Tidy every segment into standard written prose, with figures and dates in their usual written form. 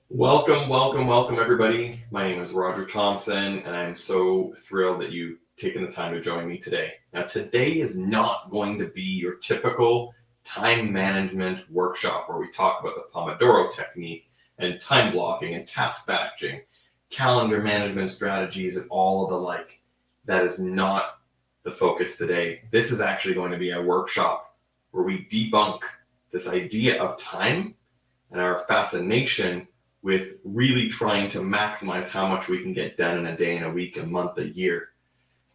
Welcome, everybody. My name is Roger Thompson, and I'm so thrilled that you've taken the time to join me today. Now, today is not going to be your typical time management workshop where we talk about the Pomodoro technique and time blocking and task batching, calendar management strategies, and all of the like. That is not the focus today. This is actually going to be a workshop where we debunk this idea of time and our fascination with really trying to maximize how much we can get done in a day, in a week, a month, a year.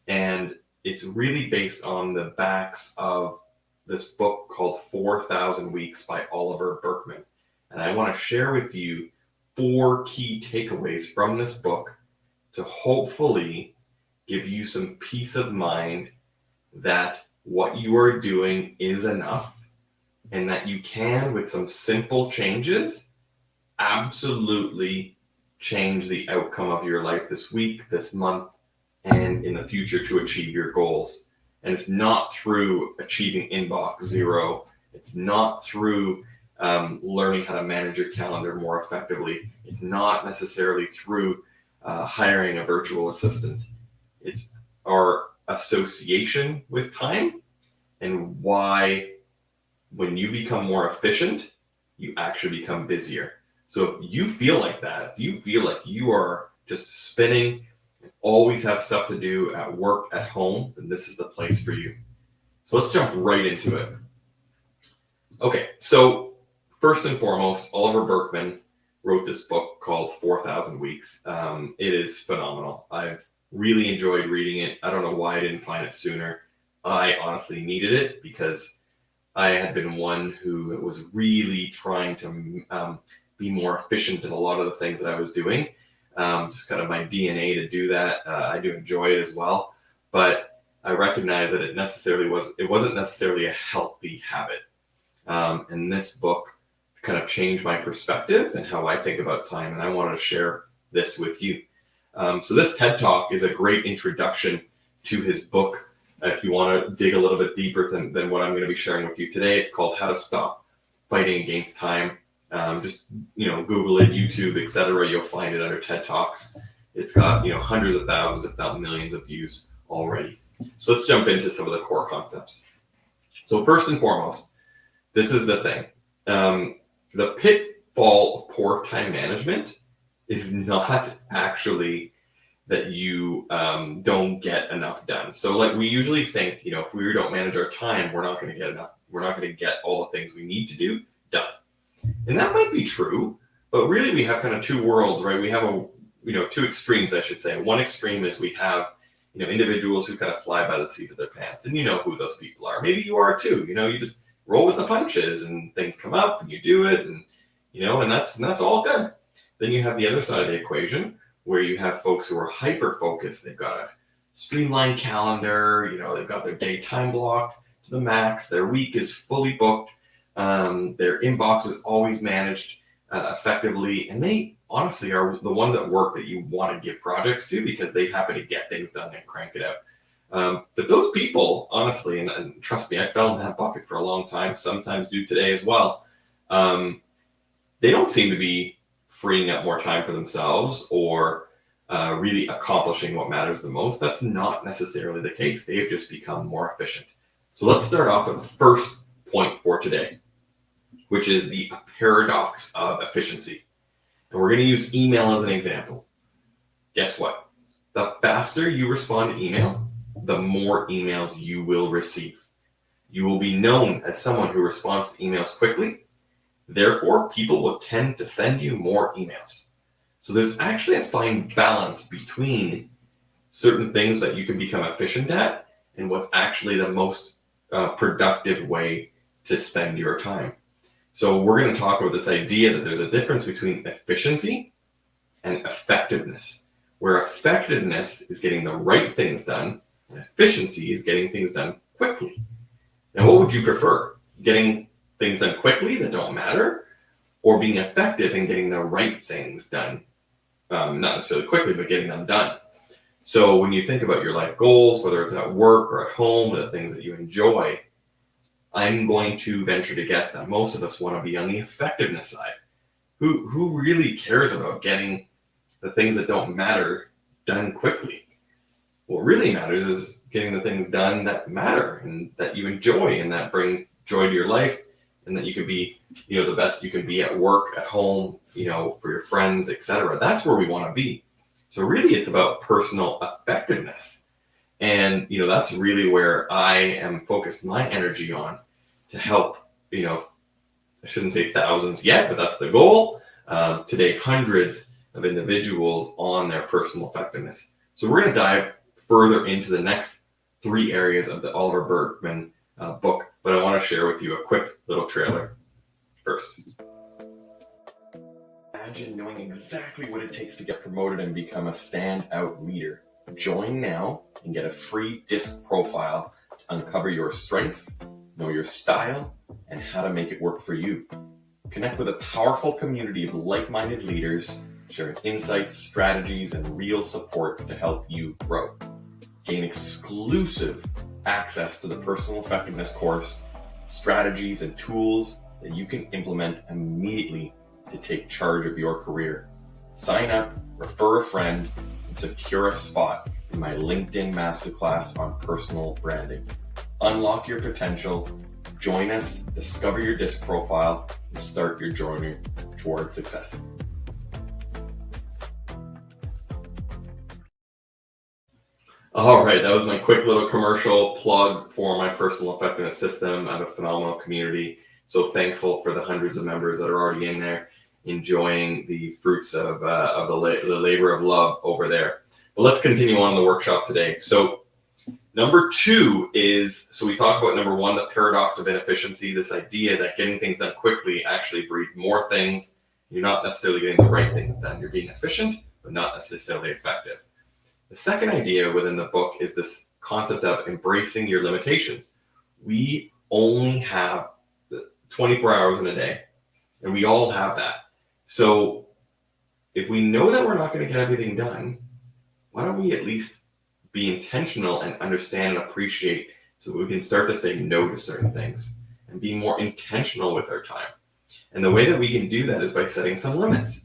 And it's really based on the backs of this book called 4,000 Weeks by Oliver Burkeman. And I want to share with you 4 key takeaways from this book to hopefully give you some peace of mind that what you are doing is enough and that you can, with some simple changes, absolutely change the outcome of your life this week, this month, and in the future to achieve your goals. And it's not through achieving inbox zero. It's not through learning how to manage your calendar more effectively. It's not necessarily through hiring a virtual assistant. It's our association with time and why when you become more efficient, you actually become busier. So if you feel like that, if you feel like you are just spinning, always have stuff to do at work, at home, then this is the place for you. So let's jump right into it. Okay, so first and foremost, Oliver Burkeman wrote this book called 4,000 Weeks. It is phenomenal. I've really enjoyed reading it. I don't know why I didn't find it sooner. I honestly needed it because I had been one who was really trying to be more efficient in a lot of the things that I was doing. Just kind of my DNA to do that. I do enjoy it as well, but I recognize that it wasn't necessarily a healthy habit. And this book kind of changed my perspective and how I think about time, and I wanted to share this with you. So this TED Talk is a great introduction to his book. If you want to dig a little bit deeper than what I'm going to be sharing with you today, it's called How to Stop Fighting Against Time. Just Google it, YouTube, etc. You'll find it under TED Talks. It's got hundreds of thousands, if not millions, of views already. So let's jump into some of the core concepts. So first and foremost, this is the thing. The pitfall of poor time management is not actually that you don't get enough done. So like we usually think, if we don't manage our time, we're not going to get enough. We're not going to get all the things we need to do done. And that might be true, but really we have kind of two worlds, right? We have two extremes, I should say. One extreme is we have, individuals who kind of fly by the seat of their pants, and you know who those people are. Maybe you are too. You just roll with the punches, and things come up, and you do it, and and that's all good. Then you have the other side of the equation, where you have folks who are hyper-focused. They've got a streamlined calendar, they've got their day time blocked to the max, their week is fully booked, their inbox is always managed effectively, and they honestly are the ones at work that you want to give projects to because they happen to get things done and crank it out. But those people, honestly, and trust me, I fell in that bucket for a long time, sometimes do today as well, they don't seem to be freeing up more time for themselves or really accomplishing what matters the most. That's not necessarily the case. They have just become more efficient. So let's start off with the first point for today, which is the paradox of efficiency. And we're going to use email as an example. Guess what? The faster you respond to email, the more emails you will receive. You will be known as someone who responds to emails quickly. Therefore, people will tend to send you more emails. So there's actually a fine balance between certain things that you can become efficient at and what's actually the most productive way to spend your time. So we're going to talk about this idea that there's a difference between efficiency and effectiveness, where effectiveness is getting the right things done and efficiency is getting things done quickly. Now, what would you prefer? Getting things done quickly that don't matter, or being effective in getting the right things done, not necessarily quickly, but getting them done? So when you think about your life goals, whether it's at work or at home, the things that you enjoy, I'm going to venture to guess that most of us want to be on the effectiveness side. Who really cares about getting the things that don't matter done quickly? What really matters is getting the things done that matter and that you enjoy and that bring joy to your life, and that you can be, the best you can be at work, at home, for your friends, etc. That's where we want to be. So really it's about personal effectiveness. And, that's really where I am focused my energy on to help, I shouldn't say thousands yet, but that's the goal. Today, hundreds of individuals on their personal effectiveness. So we're going to dive further into the next 3 areas of the Oliver Burkeman book, but I want to share with you a quick little trailer first. Imagine knowing exactly what it takes to get promoted and become a standout leader. Join now and get a free disc profile to uncover your strengths, know your style, and how to make it work for you. Connect with a powerful community of like-minded leaders sharing insights, strategies, and real support to help you grow. Gain exclusive access to the personal effectiveness course, strategies and tools that you can implement immediately to take charge of your career. Sign up, refer a friend, and secure a spot in my LinkedIn Masterclass on personal branding. Unlock your potential, join us, discover your disc profile, and start your journey toward success. All right, that was my quick little commercial plug for my personal effectiveness system. I have a phenomenal community. So thankful for the hundreds of members that are already in there, enjoying the fruits of the labor of love over there. But let's continue on the workshop today. So number 2 is, so we talked about number 1, the paradox of inefficiency, this idea that getting things done quickly actually breeds more things. You're not necessarily getting the right things done. You're being efficient, but not necessarily effective. The second idea within the book is this concept of embracing your limitations. We only have 24 hours in a day, and we all have that. So if we know that we're not going to get everything done, why don't we at least be intentional and understand and appreciate, so that we can start to say no to certain things and be more intentional with our time. And the way that we can do that is by setting some limits.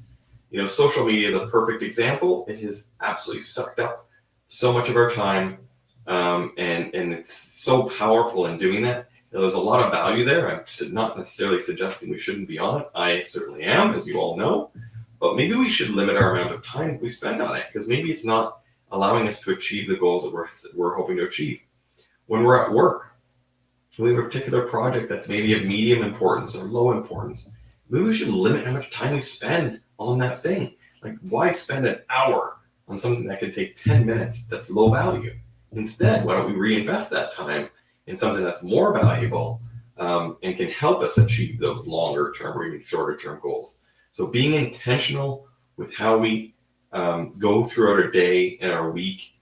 Social media is a perfect example. It has absolutely sucked up so much of our time, and it's so powerful in doing that. There's a lot of value there. I'm not necessarily suggesting we shouldn't be on it. I certainly am, as you all know. But maybe we should limit our amount of time we spend on it, because maybe it's not allowing us to achieve the goals that we're hoping to achieve. When we're at work, we have a particular project that's maybe of medium importance or low importance. Maybe we should limit how much time we spend on that thing. Like, why spend an hour on something that could take 10 minutes that's low value? Instead, why don't we reinvest that time in something that's more valuable, and can help us achieve those longer term or even shorter term goals? So being intentional with how we go throughout our day and our week,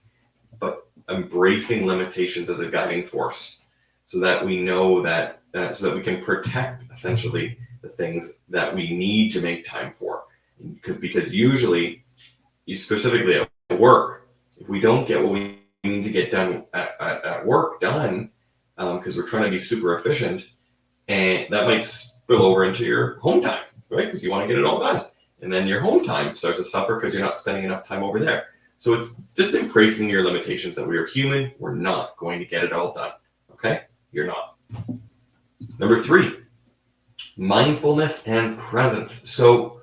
but embracing limitations as a guiding force, so that we know that, so that we can protect essentially the things that we need to make time for. Because usually, specifically at work, if we don't get what we need to get done at work done, because we're trying to be super efficient, and that might spill over into your home time, right? Because you want to get it all done. And then your home time starts to suffer because you're not spending enough time over there. So it's just embracing your limitations, that we are human. We're not going to get it all done. Okay? You're not. Number 3, mindfulness and presence. So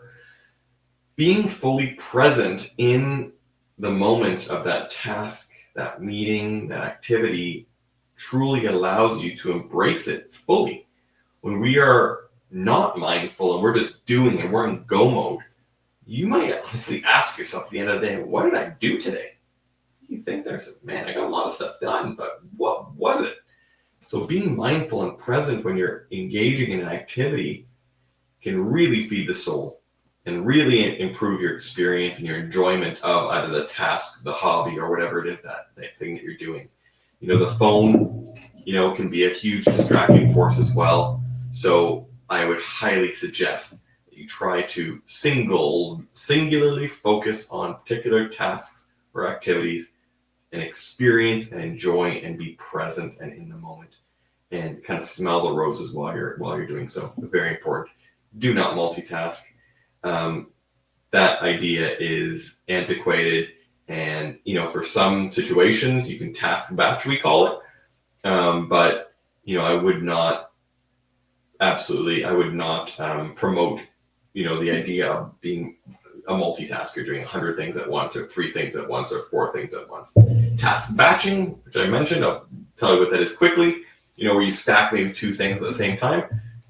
being fully present in the moment of that task, that meeting, that activity truly allows you to embrace it fully. When we are not mindful and we're just doing and we're in go mode, you might honestly ask yourself at the end of the day, what did I do today? You think there's, man, I got a lot of stuff done, but what was it? So being mindful and present when you're engaging in an activity can really feed the soul and really improve your experience and your enjoyment of either the task, the hobby, or whatever it is, that thing that you're doing. The phone, can be a huge distracting force as well. So I would highly suggest that you try to singularly focus on particular tasks or activities and experience and enjoy and be present and in the moment, and kind of smell the roses while you're doing so. Very important. Do not multitask. that idea is antiquated. And, for some situations, you can task batch, we call it. But, I would not promote, the idea of being a multitasker, doing 100 things at once, or 3 things at once, or 4 things at once. Task batching, which I mentioned, I'll tell you what that is quickly, where you stack maybe 2 things at the same time,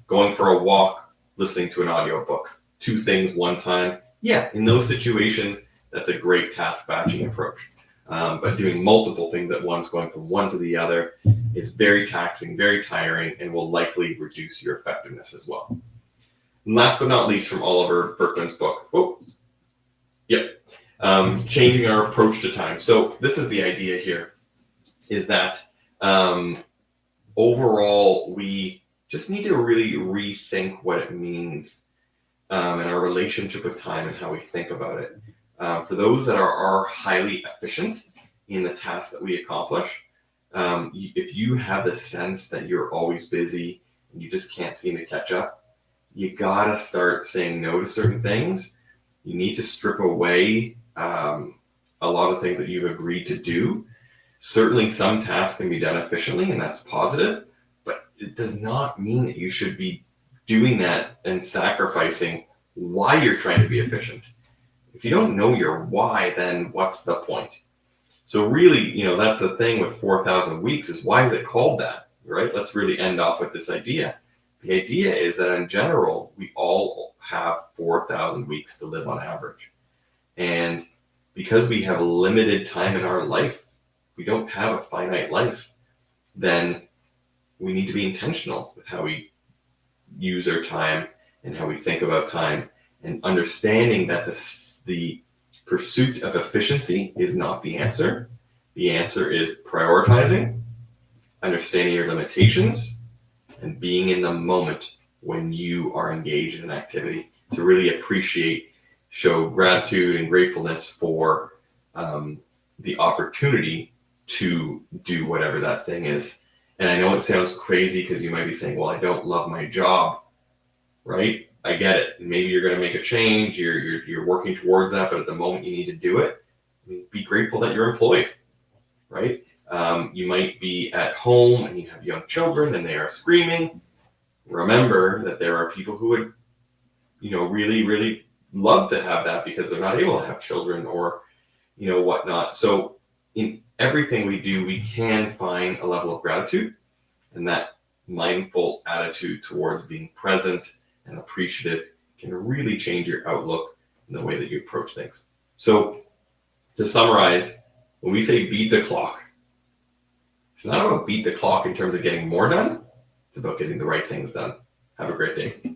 going for a walk, listening to an audiobook, 2 things one time. Yeah, in those situations, that's a great task batching approach. But doing multiple things at once, going from one to the other, is very taxing, very tiring, and will likely reduce your effectiveness as well. And last but not least, from Oliver Berkman's book, changing our approach to time. So this is the idea here, is that overall, we just need to really rethink what it means in our relationship with time and how we think about it. For those that are highly efficient in the tasks that we accomplish, if you have the sense that you're always busy and you just can't seem to catch up, you gotta start saying no to certain things. You need to strip away a lot of things that you've agreed to do. Certainly some tasks can be done efficiently, and that's positive, but it does not mean that you should be doing that and sacrificing why you're trying to be efficient. If you don't know your why, then what's the point? So really, that's the thing with 4,000 weeks, is why is it called that, right? Let's really end off with this idea. The idea is that in general, we all have 4,000 weeks to live on average. And because we have limited time in our life, we don't have a finite life, then we need to be intentional with how we use our time and how we think about time, and understanding that the pursuit of efficiency is not the answer. The answer is prioritizing, understanding your limitations, and being in the moment when you are engaged in an activity, to really appreciate, show gratitude and gratefulness for the opportunity to do whatever that thing is. And I know it sounds crazy because you might be saying, well, I don't love my job, right? I get it. Maybe you're going to make a change. You're working towards that, but at the moment you need to do it. Be grateful that you're employed, right? You might be at home and you have young children and they are screaming. Remember that there are people who would, really, really love to have that because they're not able to have children or, whatnot. So in everything we do, we can find a level of gratitude, and that mindful attitude towards being present and appreciative can really change your outlook and the way that you approach things. So to summarize, when we say beat the clock, it's not about beat the clock in terms of getting more done. It's about getting the right things done. Have a great day.